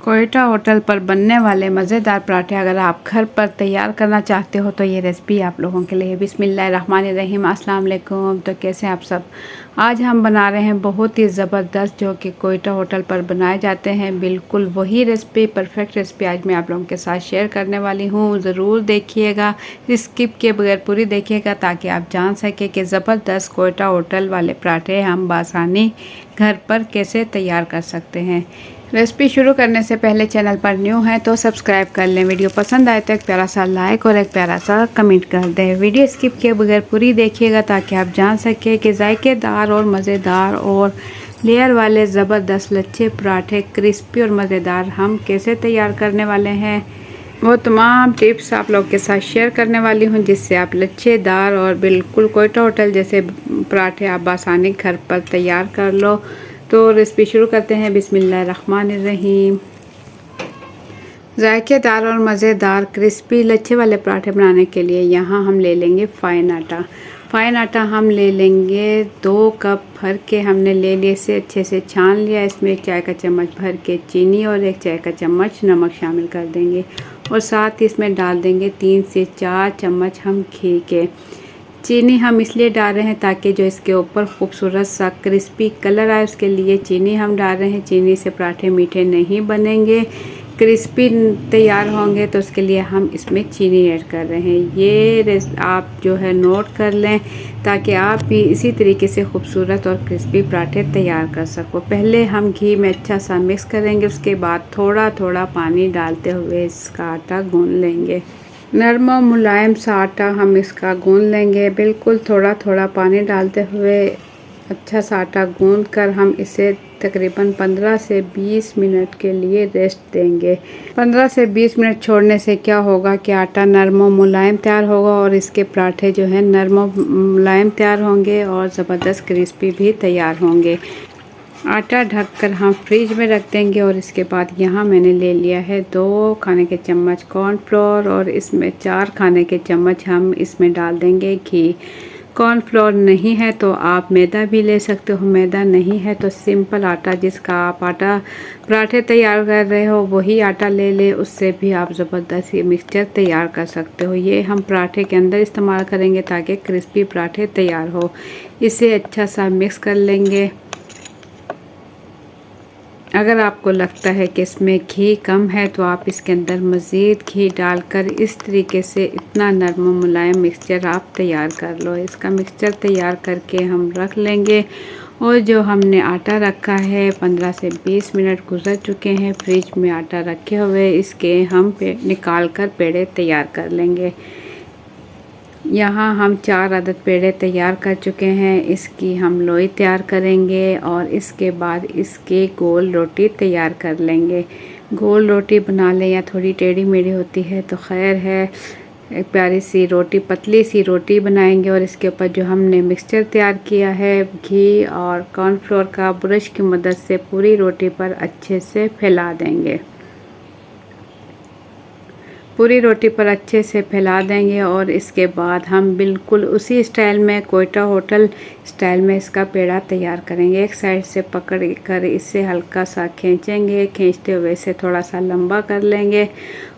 Quetta hotel पर बनने वाले मज़ेदार पराठे अगर आप घर पर तैयार करना चाहते हो तो ये रेसिपी आप लोगों के लिए। बिस्मिल्लाहिर्रहमानिर्रहीम, अस्सलाम वालेकुम। तो कैसे आप सब। आज हम बना रहे हैं बहुत ही ज़बरदस्त जो कि कोयटा होटल पर बनाए जाते हैं, बिल्कुल वही रेसिपी, परफेक्ट रेसिपी आज मैं आप लोगों के साथ शेयर करने वाली हूँ। ज़रूर देखिएगा, स्किप किए बगैर पूरी देखिएगा ताकि आप जान सकें कि ज़बरदस्त कोयटा होटल वाले पराठे हम बासानी घर पर कैसे तैयार कर सकते हैं। रेसिपी शुरू करने से पहले चैनल पर न्यू है तो सब्सक्राइब कर लें। वीडियो पसंद आए तो एक प्यारा सा लाइक और एक प्यारा सा कमेंट कर दें। वीडियो स्किप किए बगैर पूरी देखिएगा ताकि आप जान सकें कि जायकेदार और मज़ेदार और लेयर वाले ज़बरदस्त लच्छे पराठे क्रिस्पी और मज़ेदार हम कैसे तैयार करने वाले हैं। वो तमाम टिप्स आप लोग के साथ शेयर करने वाली हूँ जिससे आप लच्छेदार और बिल्कुल कोयटा होटल जैसे पराठे आप आसानी घर पर तैयार कर लो। तो रेसिपी शुरू करते हैं। बिस्मिल्लाहिर्रहमानिर्रहीम। जायकेदार और मज़ेदार क्रिस्पी लच्छे वाले पराठे बनाने के लिए यहाँ हम ले लेंगे फ़ाइन आटा। फ़ाइन आटा हम ले लेंगे 2 कप भर के हमने ले लिए, इसे अच्छे से छान लिया। इसमें 1 चाय का चम्मच भर के चीनी और 1 चाय का चम्मच नमक शामिल कर देंगे और साथ ही इसमें डाल देंगे 3 से 4 चम्मच हम घी के। चीनी हम इसलिए डाल रहे हैं ताकि जो इसके ऊपर खूबसूरत सा क्रिस्पी कलर आए, उसके लिए चीनी हम डाल रहे हैं। चीनी से पराठे मीठे नहीं बनेंगे, क्रिस्पी तैयार होंगे, तो उसके लिए हम इसमें चीनी ऐड कर रहे हैं। ये आप जो है नोट कर लें ताकि आप भी इसी तरीके से खूबसूरत और क्रिस्पी पराठे तैयार कर सको। पहले हम घी में अच्छा सा मिक्स करेंगे, उसके बाद थोड़ा थोड़ा पानी डालते हुए इसका आटा गूंद लेंगे। नरम और मुलायम सा आटा हम इसका गूंद लेंगे। बिल्कुल थोड़ा थोड़ा पानी डालते हुए अच्छा सा आटा गूंद कर हम इसे तकरीबन 15 से 20 मिनट के लिए रेस्ट देंगे। 15 से 20 मिनट छोड़ने से क्या होगा कि आटा नरम और मुलायम तैयार होगा और इसके पराठे जो है नरम और मुलायम तैयार होंगे और ज़बरदस्त क्रिस्पी भी तैयार होंगे। आटा ढककर हम फ्रिज में रख देंगे और इसके बाद यहाँ मैंने ले लिया है 2 खाने के चम्मच कॉर्नफ्लोर और इसमें 4 खाने के चम्मच हम इसमें डाल देंगे घी। कॉर्नफ्लोर नहीं है तो आप मैदा भी ले सकते हो, मैदा नहीं है तो सिंपल आटा जिसका आप आटा पराठे तैयार कर रहे हो वही आटा ले ले, उससे भी आप ज़बरदस्त ये मिक्सचर तैयार कर सकते हो। ये हम पराठे के अंदर इस्तेमाल करेंगे ताकि क्रिस्पी पराठे तैयार हो। इसे अच्छा सा मिक्स कर लेंगे। अगर आपको लगता है कि इसमें घी कम है तो आप इसके अंदर मज़ीद घी डालकर इस तरीके से इतना नरम मुलायम मिक्सचर आप तैयार कर लो। इसका मिक्सचर तैयार करके हम रख लेंगे और जो हमने आटा रखा है 15 से 20 मिनट गुजर चुके हैं फ्रिज में आटा रखे हुए, इसके हम निकाल कर पेड़े तैयार कर लेंगे। यहाँ हम 4 अदद पेड़े तैयार कर चुके हैं। इसकी हम लोई तैयार करेंगे और इसके बाद इसके गोल रोटी तैयार कर लेंगे। गोल रोटी बना लें या थोड़ी टेढ़ी मेढ़ी होती है तो खैर है। एक प्यारी सी रोटी, पतली सी रोटी बनाएंगे और इसके ऊपर जो हमने मिक्सचर तैयार किया है घी और कॉर्नफ्लोर का, ब्रश की मदद से पूरी रोटी पर अच्छे से फैला देंगे। पूरी रोटी पर अच्छे से फैला देंगे और इसके बाद हम बिल्कुल उसी स्टाइल में, कोयटा होटल स्टाइल में इसका पेड़ा तैयार करेंगे। एक साइड से पकड़ कर इसे हल्का सा खींचेंगे, खींचते हुए इसे थोड़ा सा लंबा कर लेंगे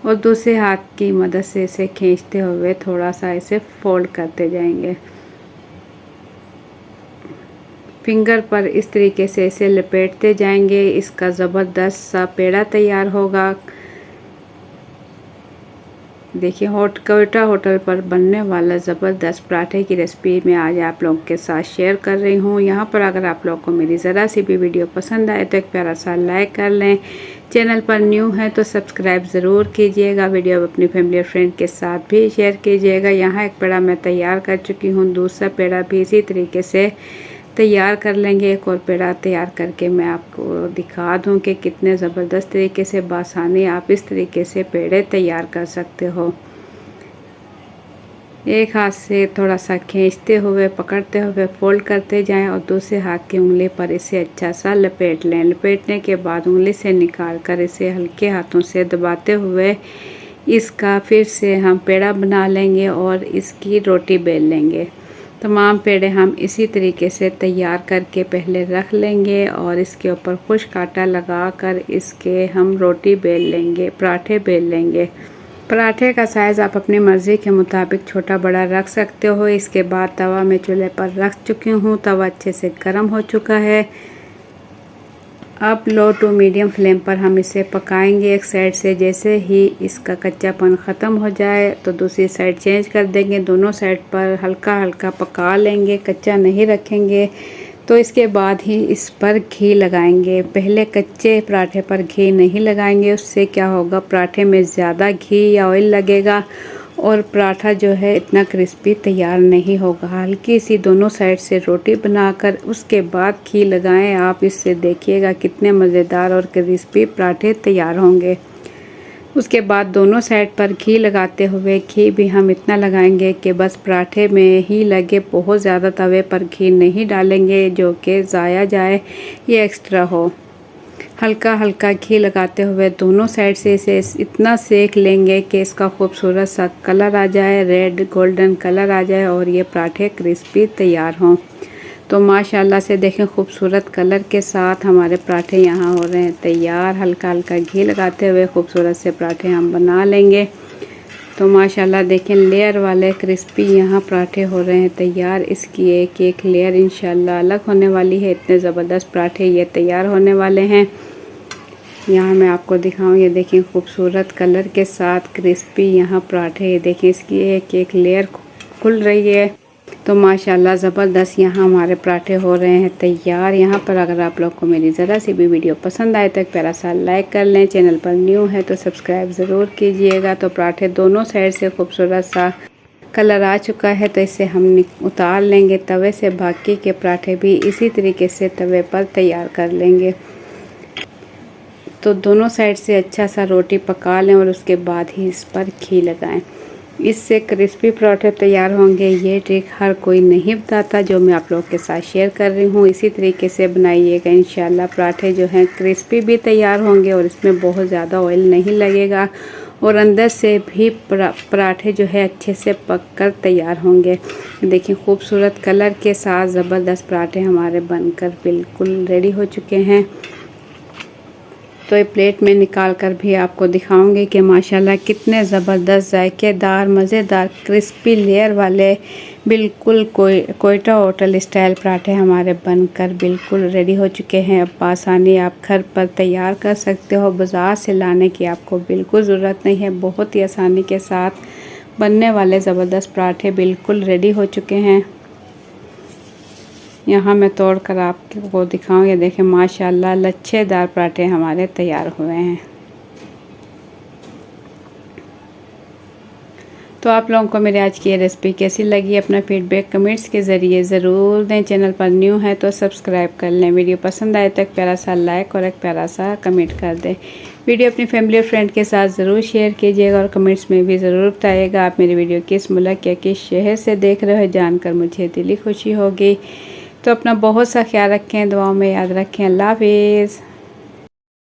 और दूसरे हाथ की मदद से इसे खींचते हुए थोड़ा सा इसे फोल्ड करते जाएंगे। फिंगर पर इस तरीके से इसे लपेटते जाएंगे। इसका ज़बरदस्त सा पेड़ा तैयार होगा। देखिए कोयटा होटल पर बनने वाला ज़बरदस्त पराठे की रेसिपी मैं आज आप लोगों के साथ शेयर कर रही हूँ। यहाँ पर अगर आप लोगों को मेरी ज़रा सी भी वीडियो पसंद आए तो एक प्यारा सा लाइक कर लें। चैनल पर न्यू है तो सब्सक्राइब ज़रूर कीजिएगा। वीडियो अपनी फैमिली और फ्रेंड के साथ भी शेयर कीजिएगा। यहाँ एक पेड़ा मैं तैयार कर चुकी हूँ, दूसरा पेड़ा भी इसी तरीके से तैयार कर लेंगे। एक और पेड़ा तैयार करके मैं आपको दिखा दूं कि कितने ज़बरदस्त तरीके से बासानी आप इस तरीके से पेड़े तैयार कर सकते हो। एक हाथ से थोड़ा सा खींचते हुए, पकड़ते हुए फोल्ड करते जाएं और दूसरे हाथ की उंगली पर इसे अच्छा सा लपेट लें। लपेटने के बाद उंगली से निकाल कर इसे हल्के हाथों से दबाते हुए इसका फिर से हम पेड़ा बना लेंगे और इसकी रोटी बेल लेंगे। तमाम पेड़े हम इसी तरीके से तैयार करके पहले रख लेंगे और इसके ऊपर खुश्क आटा लगा कर इसके हम रोटी बेल लेंगे, पराठे बेल लेंगे। पराठे का साइज़ आप अपनी मर्ज़ी के मुताबिक छोटा बड़ा रख सकते हो। इसके बाद तवा मैं चूल्हे पर रख चुकी हूँ। तवा अच्छे से गर्म हो चुका है। अब लो टू मीडियम फ्लेम पर हम इसे पकाएंगे एक साइड से। जैसे ही इसका कच्चापन ख़त्म हो जाए तो दूसरी साइड चेंज कर देंगे। दोनों साइड पर हल्का हल्का पका लेंगे, कच्चा नहीं रखेंगे। तो इसके बाद ही इस पर घी लगाएंगे। पहले कच्चे पराठे पर घी नहीं लगाएंगे, उससे क्या होगा, पराठे में ज़्यादा घी या ऑयल लगेगा और पराठा जो है इतना क्रिस्पी तैयार नहीं होगा। हल्की सी दोनों साइड से रोटी बनाकर उसके बाद घी लगाएं आप। इससे देखिएगा कितने मज़ेदार और क्रिस्पी पराठे तैयार होंगे। उसके बाद दोनों साइड पर घी लगाते हुए, घी भी हम इतना लगाएंगे कि बस पराठे में ही लगे, बहुत ज़्यादा तवे पर घी नहीं डालेंगे जो कि ज़ाया जाए, ये एक्स्ट्रा हो। हल्का हल्का घी लगाते हुए दोनों साइड से इसे इतना सेक लेंगे कि इसका खूबसूरत सा कलर आ जाए, रेड गोल्डन कलर आ जाए और ये पराठे क्रिस्पी तैयार हों। तो माशाल्लाह से देखें खूबसूरत कलर के साथ हमारे पराठे यहाँ हो रहे हैं तैयार। हल्का हल्का घी लगाते हुए खूबसूरत से पराठे हम बना लेंगे। तो माशाल्लाह देखें लेयर वाले क्रिस्पी यहाँ पराठे हो रहे हैं तैयार। इसकी एक एक लेयर इंशाल्लाह अलग होने वाली है। इतने ज़बरदस्त पराठे ये तैयार होने वाले हैं। यहाँ मैं आपको दिखाऊँ, ये देखिए खूबसूरत कलर के साथ क्रिस्पी यहाँ पराठे, ये देखिए इसकी एक एक लेयर खुल रही है। तो माशाल्लाह ज़बरदस्त यहाँ हमारे पराठे हो रहे हैं तैयार। यहाँ पर अगर आप लोग को मेरी ज़रा सी भी वीडियो पसंद आए तो एक प्यारा सा लाइक कर लें। चैनल पर न्यू है तो सब्सक्राइब ज़रूर कीजिएगा। तो पराठे दोनों साइड से खूबसूरत सा कलर आ चुका है तो इसे हम उतार लेंगे तवे से। बाकी के पराठे भी इसी तरीके से तवे पर तैयार कर लेंगे। तो दोनों साइड से अच्छा सा रोटी पका लें और उसके बाद ही इस पर घी लगाएं। इससे क्रिस्पी पराठे तैयार होंगे। ये ट्रिक हर कोई नहीं बताता जो मैं आप लोग के साथ शेयर कर रही हूँ। इसी तरीके से बनाइएगा, इंशाल्लाह पराठे जो हैं क्रिस्पी भी तैयार होंगे और इसमें बहुत ज़्यादा ऑयल नहीं लगेगा और अंदर से भी पराठे जो है अच्छे से पक कर तैयार होंगे। देखिए खूबसूरत कलर के साथ ज़बरदस्त पराठे हमारे बनकर बिल्कुल रेडी हो चुके हैं। तो ये प्लेट में निकाल कर भी आपको दिखाऊंगी कि माशाल्लाह कितने ज़बरदस्त जायकेदार मज़ेदार क्रिस्पी लेयर वाले बिल्कुल कोयटा होटल स्टाइल पराठे हमारे बनकर बिल्कुल रेडी हो चुके हैं। अब आसानी आप घर पर तैयार कर सकते हो, बाज़ार से लाने की आपको बिल्कुल ज़रूरत नहीं है। बहुत ही आसानी के साथ बनने वाले ज़बरदस्त पराठे बिल्कुल रेडी हो चुके हैं। यहाँ मैं तोड़ कर आपको दिखाऊँ, ये देखें माशाल्लाह लच्छेदार पराठे हमारे तैयार हुए हैं। तो आप लोगों को मेरी आज की ये रेसिपी कैसी लगी, अपना फीडबैक कमेंट्स के ज़रिए ज़रूर दें। चैनल पर न्यू है तो सब्सक्राइब कर लें। वीडियो पसंद आए तो एक प्यारा सा लाइक और एक प्यारा सा कमेंट कर दें। वीडियो अपनी फैमिली और फ्रेंड के साथ ज़रूर शेयर कीजिएगा और कमेंट्स में भी ज़रूर बताइएगा आप मेरी वीडियो किस मुल्क या किस शहर से देख रहे हो, जानकर मुझे दिली खुशी होगी। तो अपना बहुत सा ख्याल रखें, दुआओं में याद रखें। अल्लाह हाफिज़।